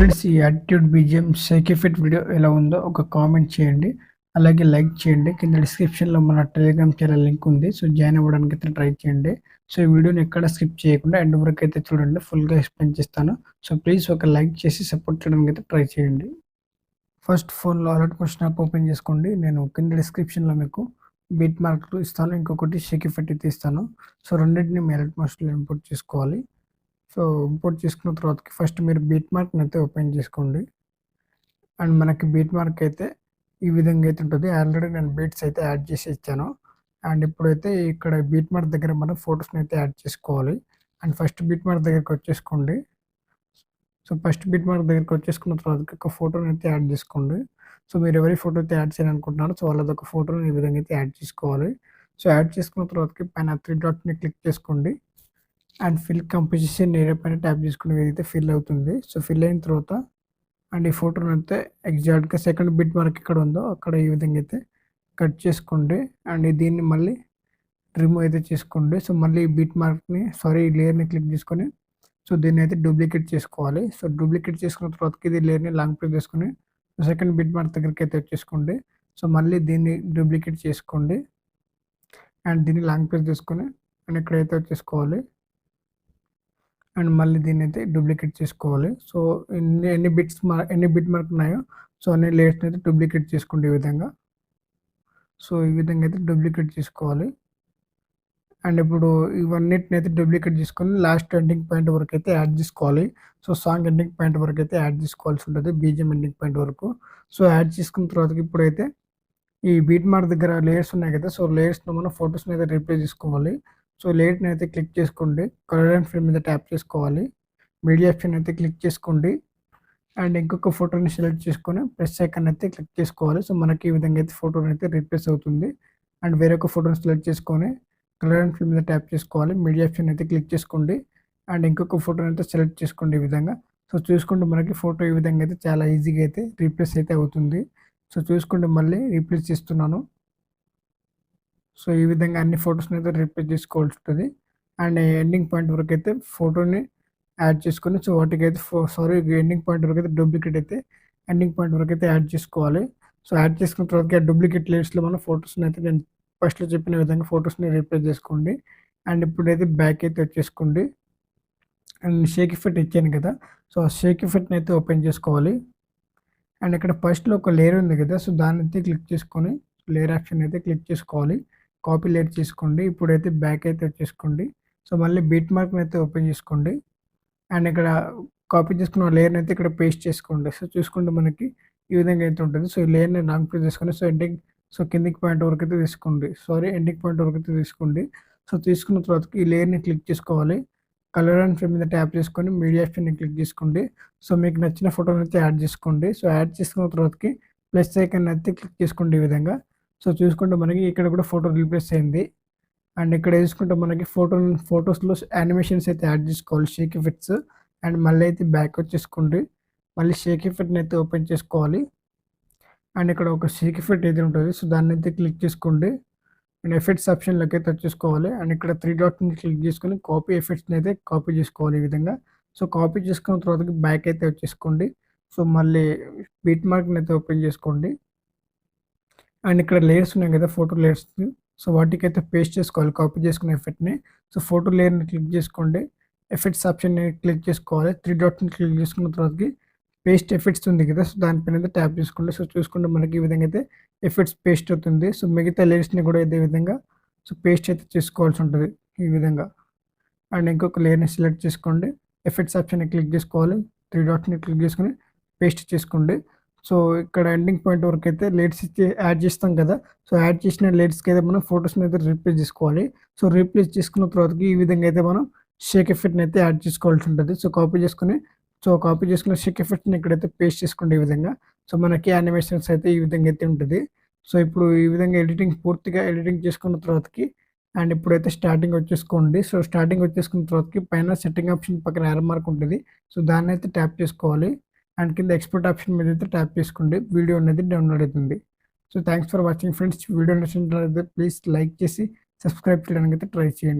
Friends ఈ attitude BGM Sheikh effect video ఎలా ఉందో ఒక కామెంట్ చేయండి. అలాగే లైక్ చేయండి. కింద డిస్క్రిప్షన్‌లో మన టెలిగ్రామ్ ఛానల్ లింక్ ఉంది. సో జాయిన్ అవ్వడానికి అయితే ట్రై చేయండి. సో ఈ వీడియోని ఎక్కడ స్కిప్ చేయకుండా ఎండ్ వరకు అయితే చూడండి. ఫుల్‌గా ఎక్స్‌ప్లెయిన్ చేస్తాను. సో ప్లీజ్ ఒక లైక్ చేసి సపోర్ట్ చేయడానికి అయితే ట్రై చేయండి. ఫస్ట్ ఫోన్‌లో అలర్ట్ మోషన్ యాప్ ఓపెన్ చేసుకోండి. నేను కింద డిస్క్రిప్షన్‌లో మీకు బీట్ మార్క్‌లు ఇస్తాను. ఇంకొకటి షేక్ ఎఫెక్ట్ అయితే ఇస్తాను. సో రెండిటిని మీ అలర్ట్ మోషన్‌లో ఇంపోర్ట్ చేసుకోవాలి. సో ఇంపోర్ట్ చేసుకున్న తర్వాతకి ఫస్ట్ మీరు బీట్ మార్క్‌ని అయితే ఓపెన్ చేసుకోండి. అండ్ మనకి బీట్ మార్క్ అయితే ఈ విధంగా అయితే ఉంటుంది. ఆల్రెడీ నేను బీట్స్ అయితే యాడ్ చేసి ఇచ్చాను. అండ్ ఇప్పుడైతే ఇక్కడ బీట్ మార్క్ దగ్గర మనం ఫోటోస్‌ని అయితే యాడ్ చేసుకోవాలి. అండ్ ఫస్ట్ బీట్ మార్క్ దగ్గరికి వచ్చేసుకోండి. సో ఫస్ట్ బీట్ మార్క్ దగ్గరికి వచ్చేసుకున్న తర్వాత ఒక ఫోటోని అయితే యాడ్ చేసుకోండి. సో మీరు ఎవరి ఫోటో అయితే యాడ్ చేయాలనుకుంటున్నారో సో వాళ్ళదొక ఫోటోని ఈ విధంగా అయితే యాడ్ చేసుకోవాలి. సో యాడ్ చేసుకున్న తర్వాతకి పైన 3 డాట్‌ని క్లిక్ చేసుకోండి. అండ్ ఫిల్ కంపోజిషన్ ఏరియా పైన ట్యాప్ చేసుకుని ఏదైతే ఫిల్ అవుతుంది. సో ఫిల్ అయిన తర్వాత అండ్ ఈ ఫోటోని అయితే ఎగ్జాక్ట్‌గా సెకండ్ బిట్ మార్క్ ఎక్కడ ఉందో అక్కడ ఈ విధంగా అయితే కట్ చేసుకోండి. అండ్ దీన్ని మళ్ళీ రిమూవ్ అయితే చేసుకోండి. సో మళ్ళీ ఈ బిట్ మార్క్‌ని ఈ లేయర్‌ని క్లిక్ చేసుకొని సో దీన్ని అయితే డూప్లికేట్ చేసుకోవాలి. సో డూప్లికేట్ చేసుకున్న తర్వాతకి ఇది లేయర్‌ని లాంగ్ ప్రెస్ చేసుకొని సెకండ్ బిట్ మార్క్ దగ్గరికి అయితే వచ్చేసుకోండి. సో మళ్ళీ దీన్ని డూప్లికేట్ చేసుకోండి. అండ్ దీన్ని లాంగ్ ప్రెస్ చేసుకొని అండ్ ఇక్కడైతే వచ్చేసుకోవాలి. అండ్ మళ్ళీ దీన్నైతే డూప్లికేట్ చేసుకోవాలి. సో ఎన్ని బిట్ మార్క్ ఉన్నాయో సో అన్ని లేయర్స్‌ని అయితే డూప్లికేట్ చేసుకోండి ఈ విధంగా. సో ఈ విధంగా అయితే డూప్లికేట్ చేసుకోవాలి. అండ్ ఇప్పుడు ఇవన్నిటిని అయితే డూప్లికేట్ చేసుకొని లాస్ట్ ఎండింగ్ పాయింట్ వరకు అయితే యాడ్ చేసుకోవాలి. సో సాంగ్ ఎండింగ్ పాయింట్ వరకు అయితే యాడ్ చేసుకోవాల్సి ఉంటుంది. బీజిఎం ఎండింగ్ పాయింట్ వరకు. సో యాడ్ చేసుకున్న తర్వాత ఇప్పుడైతే ఈ బీట్ మార్క్ దగ్గర లేయర్స్ ఉన్నాయి కదా! సో లేయర్స్‌లో మనం ఫోటోస్‌ని అయితే రీప్లేస్ చేసుకోవాలి. సో లేయర్‌ని అయితే క్లిక్ చేసుకోండి. కలర్ అండ్ ఫిల్ మీద ట్యాప్ చేసుకోవాలి. మీడియా ఆప్షన్ అయితే క్లిక్ చేసుకోండి. అండ్ ఇంకొక ఫోటోని సెలెక్ట్ చేసుకొని ప్లస్ ఐకాన్ అయితే క్లిక్ చేసుకోవాలి. సో మనకి ఈ విధంగా అయితే ఫోటోని అయితే రీప్లేస్ అవుతుంది. అండ్ వేరొక ఫోటోని సెలెక్ట్ చేసుకొని కలర్ అండ్ ఫిల్ మీద ట్యాప్ చేసుకోవాలి. మీడియా ఆప్షన్ అయితే క్లిక్ చేసుకోండి. అండ్ ఇంకొక ఫోటోని అయితే సెలెక్ట్ చేసుకోండి ఈ విధంగా. సో చూసుకుంటే మనకి ఫోటో ఈ విధంగా అయితే చాలా ఈజీగా అయితే రీప్లేస్ అయితే అవుతుంది. సో చూసుకుంటే మళ్ళీ రీప్లేస్ చేస్తున్నాను. సో ఈ విధంగా అన్ని ఫోటోస్‌ని అయితే రీప్లేస్ చేసుకోవాల్సి ఉంటుంది. అండ్ ఎండింగ్ పాయింట్ వరకు అయితే ఫోటోని యాడ్ చేసుకొని సో వాటికైతే ఎండింగ్ పాయింట్ వరకు అయితే డూప్లికేట్ అయితే ఎండింగ్ పాయింట్ వరకు అయితే యాడ్ చేసుకోవాలి. సో యాడ్ చేసుకున్న తర్వాత డూప్లికేట్ లేయర్స్‌లో మనం ఫోటోస్‌ని అయితే నేను ఫస్ట్‌లో చెప్పిన విధంగా ఫోటోస్‌ని రీప్లేస్ చేసుకోండి. అండ్ ఇప్పుడైతే బ్యాక్ అయితే వచ్చేసుకోండి. అండ్ షేక్ ఎఫెక్ట్ ఇచ్చాను కదా! సో ఆ షేక్ ఎఫెక్ట్‌ని అయితే ఓపెన్ చేసుకోవాలి. అండ్ ఇక్కడ ఫస్ట్‌లో ఒక లేయర్ ఉంది కదా! సో దాన్నైతే క్లిక్ చేసుకొని లేయర్ ఆప్షన్ అయితే క్లిక్ చేసుకోవాలి. కాపీ లేయర్ చేసుకోండి. ఇప్పుడైతే బ్యాక్ అయితే వచ్చేసుకోండి. సో మళ్ళీ బిట్ మార్క్‌ని అయితే ఓపెన్ చేసుకోండి. అండ్ ఇక్కడ కాపీ చేసుకున్న లేయర్‌ని అయితే ఇక్కడ పేస్ట్ చేసుకోండి. సో చూసుకుంటే మనకి ఈ విధంగా అయితే ఉంటుంది. సో ఈ లేయర్‌ని లాంగ్ ప్రెస్ చేసుకొని సో కిందికి పాయింట్ వరకు అయితే తీసుకోండి. ఎండింగ్ పాయింట్ వరకు అయితే తీసుకోండి. సో తీసుకున్న తర్వాతకి ఈ లేయర్‌ని క్లిక్ చేసుకోవాలి. కలర్ అండ్ ఫిల్ మీద ట్యాప్ చేసుకొని మీడియా ఆప్షన్‌ని క్లిక్ చేసుకోండి. సో మీకు నచ్చిన ఫోటోని అయితే యాడ్ చేసుకోండి. సో యాడ్ చేసుకున్న తర్వాతకి ప్లస్ ఐకాన్ అయితే క్లిక్ చేసుకోండి ఈ విధంగా. సో చూసుకుంటే మనకి ఇక్కడ కూడా ఫోటో రీప్లేస్ అయింది. అండ్ ఇక్కడ చూసుకుంటే మనకి ఫోటోస్‌లో యానిమేషన్స్ అయితే యాడ్ చేసుకోవాలి. షేక్ ఎఫెక్ట్స్ అండ్ మళ్ళీ అయితే బ్యాక్ వచ్చేసుకోండి. మళ్ళీ షేక్ ఎఫెక్ట్‌ని అయితే ఓపెన్ చేసుకోవాలి. అండ్ ఇక్కడ ఒక షేక్ ఎఫెక్ట్ అయితే ఉంటుంది. సో దాన్నైతే క్లిక్ చేసుకోండి. అండ్ ఎఫెక్ట్స్ ఆప్షన్‌లోకి అయితే వచ్చేసుకోవాలి. అండ్ ఇక్కడ 3 డాట్‌ని క్లిక్ చేసుకొని కాపీ ఎఫెక్ట్స్‌ని అయితే కాపీ చేసుకోవాలి ఈ విధంగా. సో కాపీ చేసుకున్న తర్వాతకి బ్యాక్ అయితే వచ్చేసుకోండి. సో మళ్ళీ బిట్ మార్క్‌ని అయితే ఓపెన్ చేసుకోండి. అండ్ ఇక్కడ లేయర్స్ ఉన్నాయి కదా! Photo layers. సో వాటికైతే పేస్ట్ చేసుకోవాలి కాపీ చేసుకున్న ఎఫెక్ట్‌ని. సో ఫోటో లేయర్‌ని క్లిక్ చేసుకోండి. ఎఫెక్ట్స్ ఆప్షన్‌ని క్లిక్ చేసుకోవాలి. 3 డాట్స్‌ని క్లిక్ చేసుకున్న తర్వాతకి పేస్ట్ ఎఫెక్ట్స్ ఉంది కదా! సో దానిపైన అయితే ట్యాప్ చేసుకోండి. సో చూసుకుంటే మనకి ఈ విధంగా అయితే ఎఫెక్ట్స్ పేస్ట్ అవుతుంది. సో మిగతా లేయర్స్‌ని కూడా ఇదే విధంగా సో పేస్ట్ అయితే చేసుకోవాల్సి ఉంటది ఈ విధంగా. అండ్ ఇంకొక లేయర్‌ని సెలెక్ట్ చేసుకోండి. ఎఫెక్ట్స్ ఆప్షన్‌ని క్లిక్ చేసుకోవాలి. 3 డాట్స్‌ని క్లిక్ చేసుకొని పేస్ట్ చేసుకోండి. సో ఇక్కడ ఎండింగ్ పాయింట్ వరకైతే లేయర్స్ ఇచ్చి యాడ్ చేస్తాం కదా! సో యాడ్ చేసిన లేయర్స్‌కి అయితే మనం ఫోటోస్‌ని అయితే రీప్లేస్ చేసుకోవాలి. సో రీప్లేస్ చేసుకున్న తర్వాతకి ఈ విధంగా అయితే మనం షేక్ ఎఫెక్ట్‌ని అయితే యాడ్ చేసుకోవాల్సి ఉంటది. సో కాపీ చేసుకున్న షేక్ ఎఫెక్ట్‌ని ఇక్కడైతే పేస్ట్ చేసుకోండి ఈ విధంగా. సో మనకి యానిమేషన్స్ అయితే ఈ విధంగా అయితే ఉంటది. సో ఇప్పుడు ఈ విధంగా పూర్తిగా ఎడిటింగ్ చేసుకున్న తర్వాతకి అండ్ ఇప్పుడైతే స్టార్టింగ్ వచ్చేసుకోండి. సో స్టార్టింగ్ వచ్చేసుకున్న తర్వాతకి పైన సెట్టింగ్ ఆప్షన్ పక్కన యారో మార్క్ ఉంటది. సో దాన్నైతే ట్యాప్ చేసుకోవాలి. అండ్ కింద ఎక్స్‌పోర్ట్ ఆప్షన్ మీద అయితే ట్యాప్ చేసుకోండి. వీడియో అనేది డౌన్‌లోడ్ అవుతుంది. So thanks for watching friends. Video నచ్చినట్లయితే ప్లీజ్ లైక్ చేసి సబ్స్క్రైబ్ చేయడానికి అయితే ట్రై చేయండి.